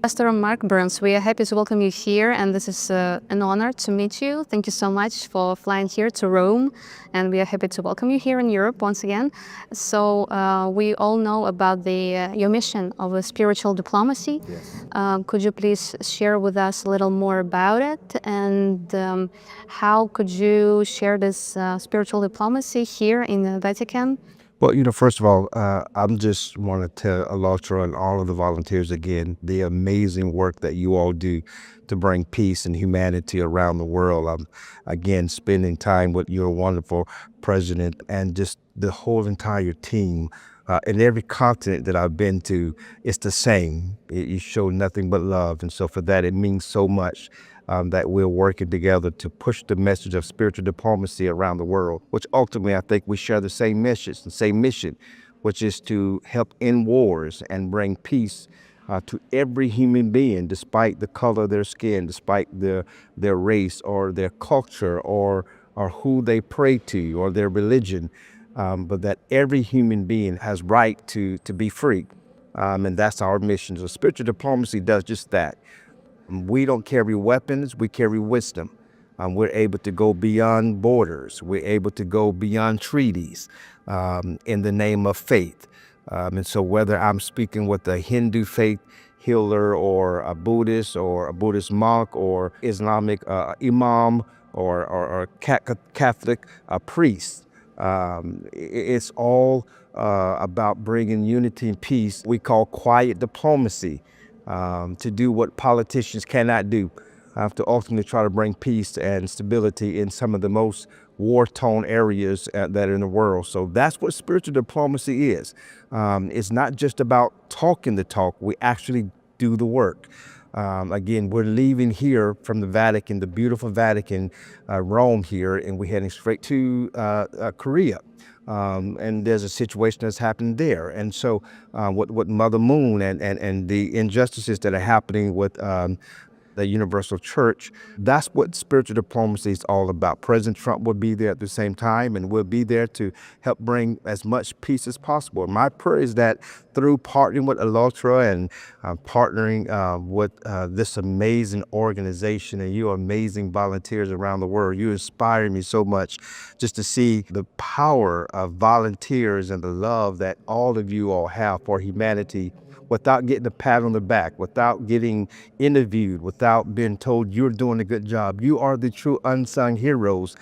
Pastor Mark Burns, we are happy to welcome you here, and this is an honor to meet you. Thank you so much for flying here to Rome, and we are happy to welcome you here in Europe once again. So we all know about your mission of spiritual diplomacy. Yes. Could you please share with us a little more about it, and how could you share this spiritual diplomacy here in the Vatican? Well, first of all, I'm just want to tell ALLATRA and all of the volunteers again, the amazing work that you all do to bring peace and humanity around the world. I'm, again, spending time with your wonderful president and just the whole entire team. In every continent that I've been to, it's the same. You show nothing but love. And so for that, it means so much that we're working together to push the message of spiritual diplomacy around the world, which ultimately I think we share the same message, the same mission, which is to help end wars and bring peace to every human being, despite the color of their skin, despite their race or their culture or who they pray to or their religion. But that every human being has right to be free. And that's our mission. So spiritual diplomacy does just that. We don't carry weapons, we carry wisdom. We're able to go beyond borders. We're able to go beyond treaties in the name of faith. And so whether I'm speaking with a Hindu faith healer or a Buddhist monk or Islamic imam or Catholic priest, it's all about bringing unity and peace. We call quiet diplomacy, to do what politicians cannot do, to ultimately try to bring peace and stability in some of the most war-torn areas that are in the world. So that's what spiritual diplomacy is. It's not just about talking the talk, we actually do the work. Again, we're leaving here from the Vatican, the beautiful Vatican, Rome here, and we're heading straight to Korea. And there's a situation that's happened there. And so with Mother Moon and the injustices that are happening with the Universal Church, that's what spiritual diplomacy is all about. President Trump will be there at the same time, and we'll be there to help bring as much peace as possible. My prayer is that through partnering with ALLATRA and partnering with this amazing organization and you amazing volunteers around the world, you inspire me so much just to see the power of volunteers and the love that all of you all have for humanity, without getting a pat on the back, without getting interviewed, without being told you're doing a good job. You are the true unsung heroes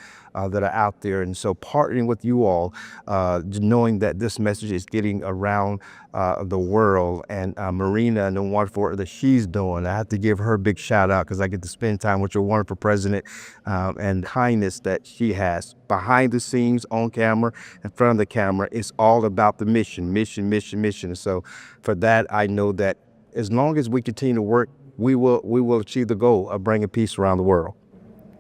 that are out there. And so partnering with you all, knowing that this message is getting around the world, and Marina and the wonderful work that she's doing, I have to give her a big shout out because I get to spend time with your wonderful president and kindness that she has behind the scenes, on camera, in front of the camera. It's all about the mission. So for that, I know that as long as we continue to work, we will achieve the goal of bringing peace around the world.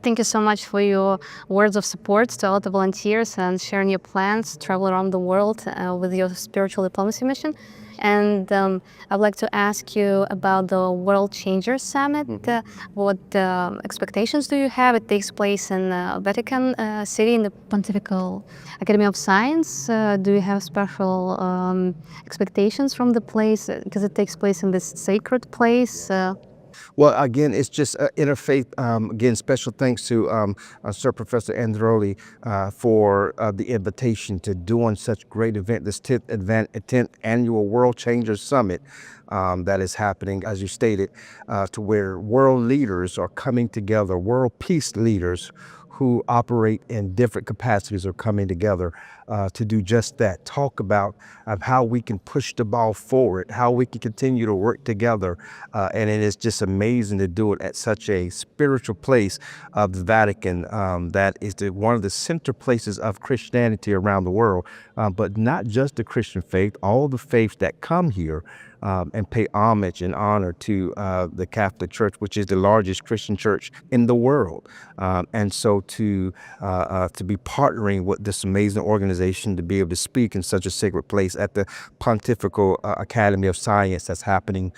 Thank you so much for your words of support to all the volunteers and sharing your plans to travel around the world with your spiritual diplomacy mission. And I'd like to ask you about the World Changers Summit. What expectations do you have? It takes place in Vatican City in the Pontifical Academy of Science. Do you have special expectations from the place? Because it takes place in this sacred place. Well, again, it's just interfaith. Again, special thanks to Sir Professor Androli for the invitation to doing such great event, this 10th annual World Changers Summit that is happening, as you stated, to where world leaders are coming together, world peace leaders who operate in different capacities are coming together to do just that. Talk about how we can push the ball forward, how we can continue to work together. And it is just amazing to do it at such a spiritual place of the Vatican that is one of the center places of Christianity around the world. But not just the Christian faith, all the faiths that come here and pay homage and honor to the Catholic Church, which is the largest Christian church in the world. And so to be partnering with this amazing organization, to be able to speak in such a sacred place at the Pontifical Academy of Science that's happening,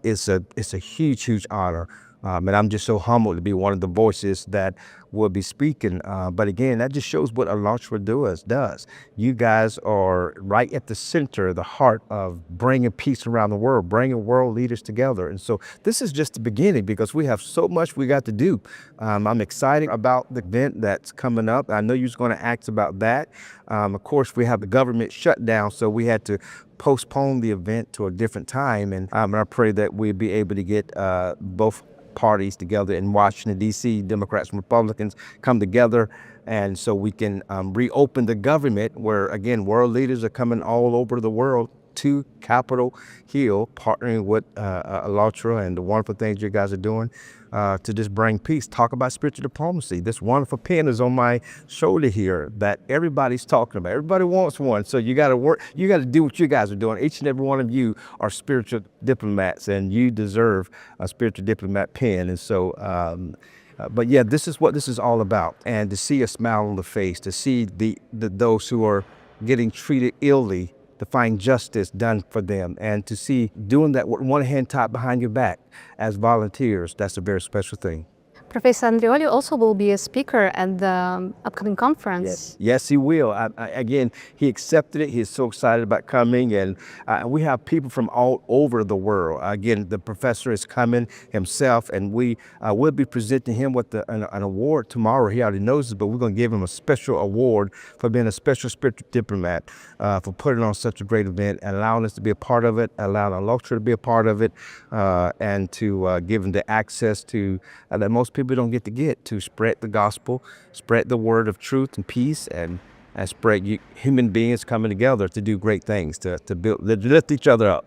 it's a huge honor. And I'm just so humbled to be one of the voices that will be speaking. But again, that just shows what ALLATRA does. You guys are right at the center, the heart of bringing peace around the world, bringing world leaders together. And so this is just the beginning because we have so much we got to do. I'm excited about the event that's coming up. I know you're going to ask about that. Of course, we have the government shutdown, so we had to postpone the event to a different time. And I pray that we'll be able to get both parties together in Washington, D.C., Democrats and Republicans come together, and so we can reopen the government where, again, world leaders are coming all over the world to Capitol Hill, partnering with ALLATRA and the wonderful things you guys are doing to just bring peace. Talk about spiritual diplomacy. This wonderful pen is on my shoulder here that everybody's talking about. Everybody wants one. So you got to work, you got to do what you guys are doing. Each and every one of you are spiritual diplomats, and you deserve a spiritual diplomat pen. And so, but yeah, this is what this is all about. And to see a smile on the face, to see those who are getting treated illy, to find justice done for them, and to see doing that with one hand tied behind your back as volunteers, that's a very special thing. Professor Andreoli also will be a speaker at the upcoming conference. Yes, he will. Again, he accepted it. He's so excited about coming, and we have people from all over the world. Again, the professor is coming himself, and we will be presenting him with an award tomorrow. He already knows it, but we're going to give him a special award for being a special spiritual diplomat, for putting on such a great event and allowing us to be a part of it, allowing ALLATRA to be a part of it, and to give him the access to that most people don't get to spread the gospel, spread the word of truth and peace, and spread human beings coming together to do great things, to lift each other up.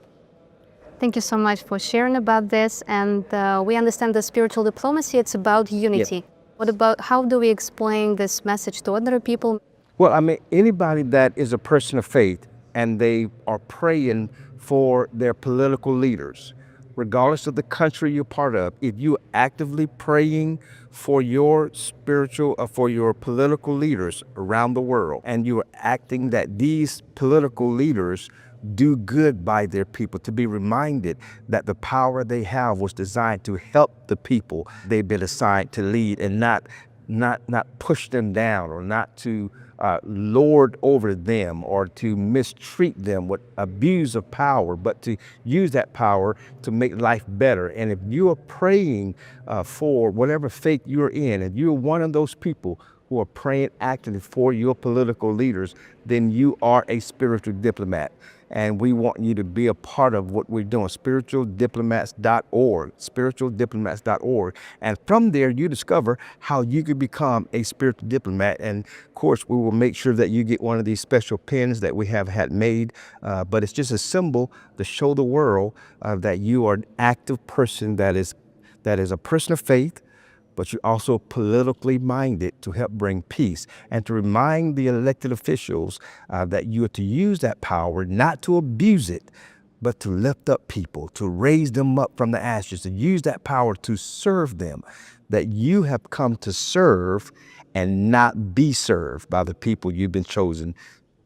Thank you so much for sharing about this. And we understand that spiritual diplomacy, it's about unity. What about, how do we explain this message to other people? Well, I mean, anybody that is a person of faith and they are praying for their political leaders, regardless of the country you're part of, if you're actively praying for your spiritual or for your political leaders around the world, and you're acting that these political leaders do good by their people, to be reminded that the power they have was designed to help the people they've been assigned to lead, and not push them down, or not to lord over them, or to mistreat them with abuse of power, but to use that power to make life better. And if you are praying for whatever faith you're in, and you're one of those people who are praying actively for your political leaders, then you are a spiritual diplomat. And we want you to be a part of what we're doing, spiritualdiplomats.org, spiritualdiplomats.org. And from there, you discover how you can become a spiritual diplomat. And of course, we will make sure that you get one of these special pins that we have had made. But it's just a symbol to show the world that you are an active person that is a person of faith, but you're also politically minded to help bring peace, and to remind the elected officials that you are to use that power, not to abuse it, but to lift up people, to raise them up from the ashes, to use that power to serve them, that you have come to serve and not be served by the people you've been chosen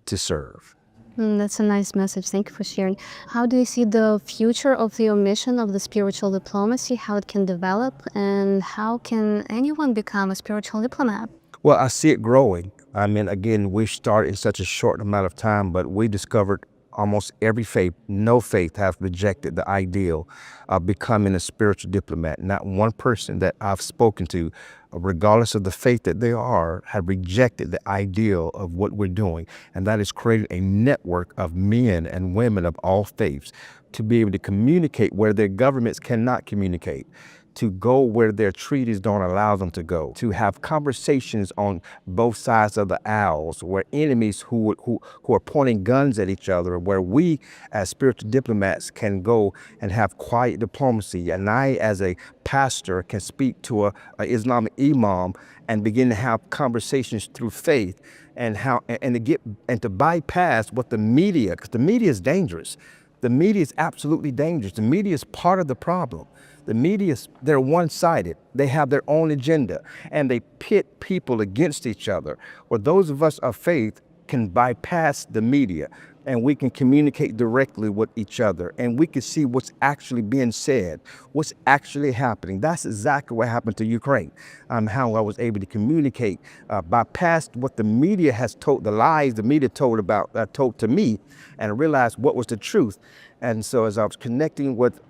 to serve. That's a nice message. Thank you for sharing. How do you see the future of your mission of the spiritual diplomacy, how it can develop, and how can anyone become a spiritual diplomat? Well, I see it growing. I mean, again, we started in such a short amount of time, but we discovered almost every faith, no faith has rejected the ideal of becoming a spiritual diplomat. Not one person that I've spoken to, regardless of the faith that they are, have rejected the ideal of what we're doing. And that is creating a network of men and women of all faiths to be able to communicate where their governments cannot communicate, to go where their treaties don't allow them to go, to have conversations on both sides of the aisles, where enemies who are pointing guns at each other, where we as spiritual diplomats can go and have quiet diplomacy. And I, as a pastor, can speak to a Islamic imam and begin to have conversations through faith, and to bypass what the media, because the media is dangerous. The media is absolutely dangerous. The media is part of the problem. The media, they're one-sided. They have their own agenda, and they pit people against each other. Where those of us of faith can bypass the media. and we can communicate directly with each other, and we can see what's actually being said, what's actually happening. That's exactly what happened to Ukraine. How I was able to communicate, bypassed what the media has told, the lies the media told to me, and realized what was the truth. And so as I was connecting with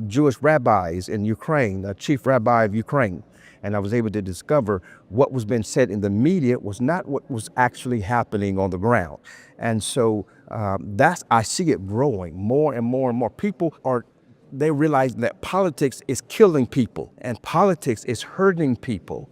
Jewish rabbis in Ukraine, the chief rabbi of Ukraine, and I was able to discover what was being said in the media was not what was actually happening on the ground. And so I see it growing more and more and more. They realize that politics is killing people and politics is hurting people.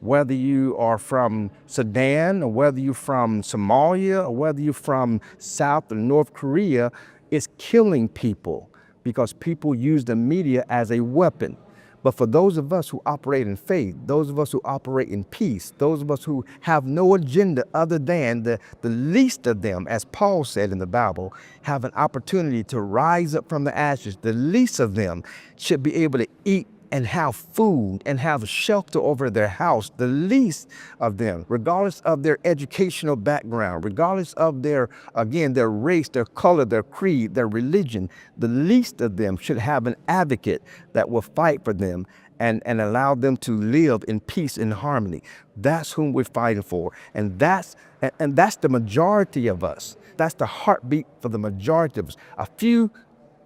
Whether you are from Sudan or whether you're from Somalia or whether you're from South or North Korea, it's killing people because people use the media as a weapon. But for those of us who operate in faith, those of us who operate in peace, those of us who have no agenda other than the least of them, as Paul said in the Bible, have an opportunity to rise up from the ashes. The least of them should be able to eat and have food and have shelter over their house. The least of them, regardless of their educational background, regardless of their race, their color, their creed, their religion, the least of them should have an advocate that will fight for them and allow them to live in peace and harmony. That's whom we're fighting for. And that's the majority of us. That's the heartbeat for the majority of us. A few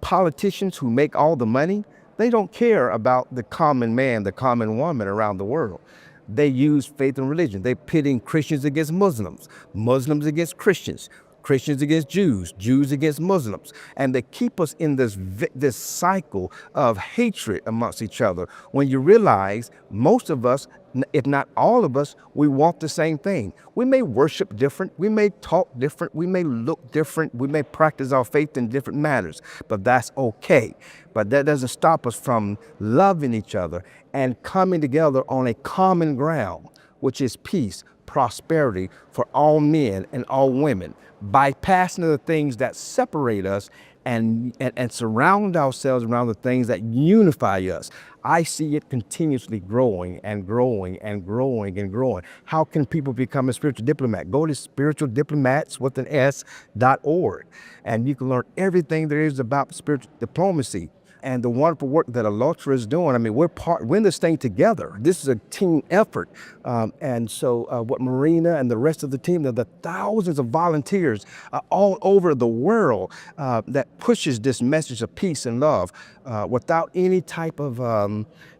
politicians who make all the money, they don't care about the common man, the common woman around the world. They use faith and religion. They're pitting Christians against Muslims, Muslims against Christians, Christians against Jews, Jews against Muslims. And they keep us in this cycle of hatred amongst each other. When you realize most of us, if not all of us, we want the same thing. We may worship different, we may talk different, we may look different, we may practice our faith in different matters, but that's okay. But that doesn't stop us from loving each other and coming together on a common ground, which is peace, prosperity for all men and all women, bypassing the things that separate us and surround ourselves around the things that unify us. I see it continuously growing and growing and growing and growing. How can people become a spiritual diplomat? Go to spiritualdiplomats.org and you can learn everything there is about spiritual diplomacy and the wonderful work that ALLATRA is doing. I mean, we're in this thing together. This is a team effort. And so what Marina and the rest of the team, the thousands of volunteers all over the world that pushes this message of peace and love without any type of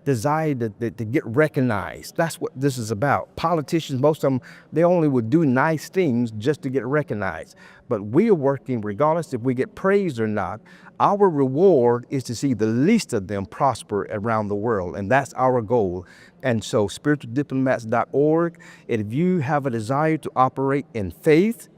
desire to get recognized. That's what this is about. Politicians, most of them, they only would do nice things just to get recognized. But we are working, regardless if we get praised or not, our reward is to see the least of them prosper around the world. And that's our goal. And so spiritualdiplomats.org, if you have a desire to operate in faith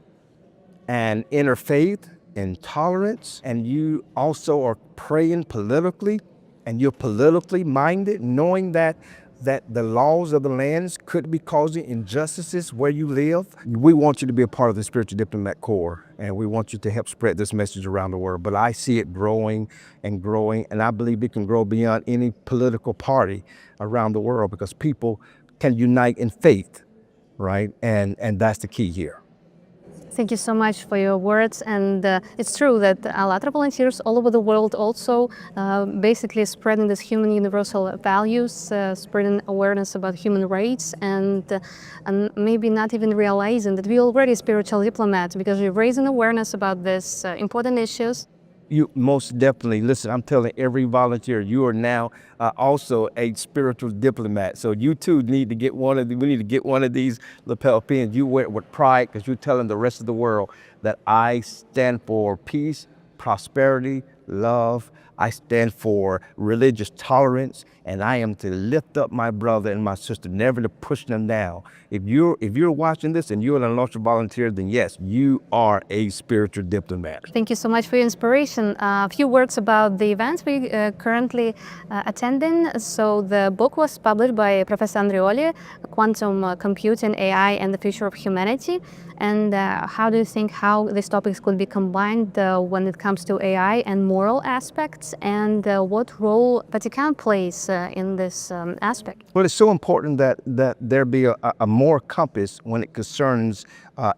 and interfaith and tolerance, and you also are praying politically, and you're politically minded, knowing that the laws of the lands could be causing injustices where you live, we want you to be a part of the Spiritual Diplomat Corps, and we want you to help spread this message around the world. But I see it growing and growing, and I believe it can grow beyond any political party around the world because people can unite in faith, right? And that's the key here. Thank you so much for your words, and it's true that ALLATRA volunteers all over the world also basically spreading these human universal values, spreading awareness about human rights, and maybe not even realizing that we're already spiritual diplomats because we're raising awareness about these important issues. You most definitely, listen, I'm telling every volunteer, you are now also a spiritual diplomat. So you too need to get we need to get one of these lapel pins. You wear it with pride because you're telling the rest of the world that I stand for peace, prosperity, love. I stand for religious tolerance, and I am to lift up my brother and my sister, never to push them down. If you're watching this and you're an ALLATRA volunteer, then yes, you are a spiritual diplomat. Thank you so much for your inspiration. A few words about the events we currently attending. So the book was published by Professor Andreoli, Quantum Computing, AI, and the Future of Humanity. And how do you think how these topics could be combined when it comes to AI and moral aspects, and what role Vatican plays in this aspect? Well, it's so important that there be a moral compass when it concerns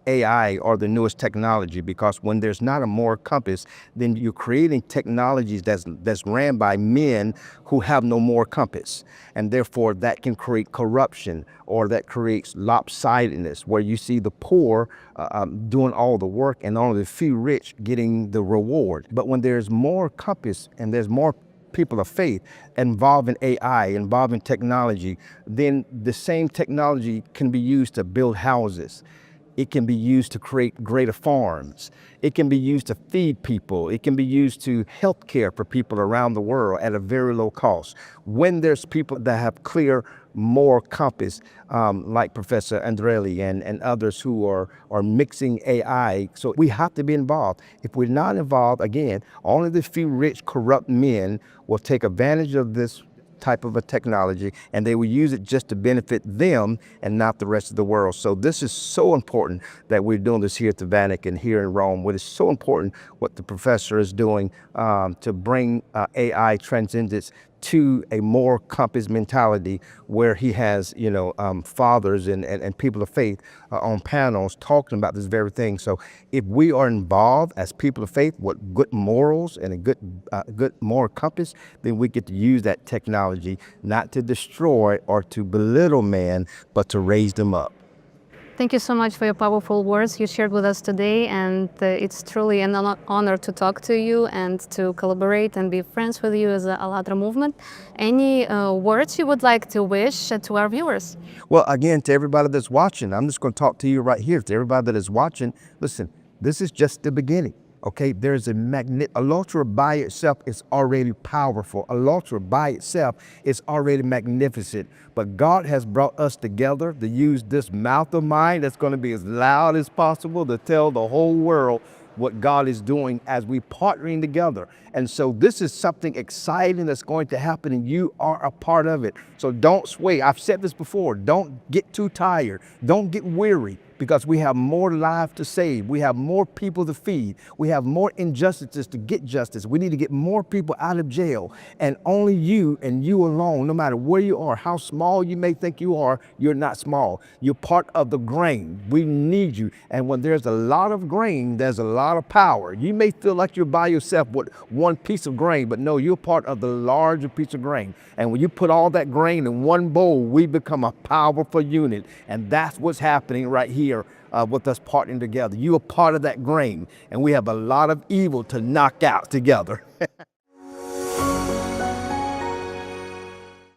AI or the newest technology, because when there's not a moral compass, then you're creating technologies that's ran by men who have no moral compass, and therefore that can create corruption, or that creates lopsidedness, where you see the poor doing all the work and only the few rich getting the reward. But when there's more compass and there's more people of faith involved in AI, involved in technology, then the same technology can be used to build houses. It can be used to create greater farms. It can be used to feed people. It can be used to health care for people around the world at a very low cost. When there's people that have clear moral compass, like Professor Andrelli and others who are mixing AI. So we have to be involved. If we're not involved, again, only the few rich, corrupt men will take advantage of this type of a technology, and they will use it just to benefit them and not the rest of the world. So this is so important that we're doing this here at the Vatican, here in Rome. What is so important what the professor is doing to bring AI transcendence to a more compass mentality, where he has, fathers and people of faith on panels talking about this very thing. So if we are involved as people of faith with good morals and a good moral compass, then we get to use that technology not to destroy or to belittle man, but to raise them up. Thank you so much for your powerful words you shared with us today, and it's truly an honor to talk to you and to collaborate and be friends with you as the ALLATRA movement. Any words you would like to wish to our viewers? Well, again, to everybody that's watching, I'm just going to talk to you right here. To everybody that is watching, listen, this is just the beginning. Okay, there's a magnet. ALLATRA by itself is already powerful. ALLATRA by itself is already magnificent. But God has brought us together to use this mouth of mine that's going to be as loud as possible to tell the whole world what God is doing as we partnering together. And so this is something exciting that's going to happen, and you are a part of it. So don't sway. I've said this before. Don't get too tired. Don't get weary, because we have more lives to save. We have more people to feed. We have more injustices to get justice. We need to get more people out of jail. And only you and you alone, no matter where you are, how small you may think you are, you're not small. You're part of the grain. We need you. And when there's a lot of grain, there's a lot of power. You may feel like you're by yourself with one piece of grain, but no, you're part of the larger piece of grain. And when you put all that grain in one bowl, we become a powerful unit. And that's what's happening right here with us partnering together. You are part of that grain, and we have a lot of evil to knock out together.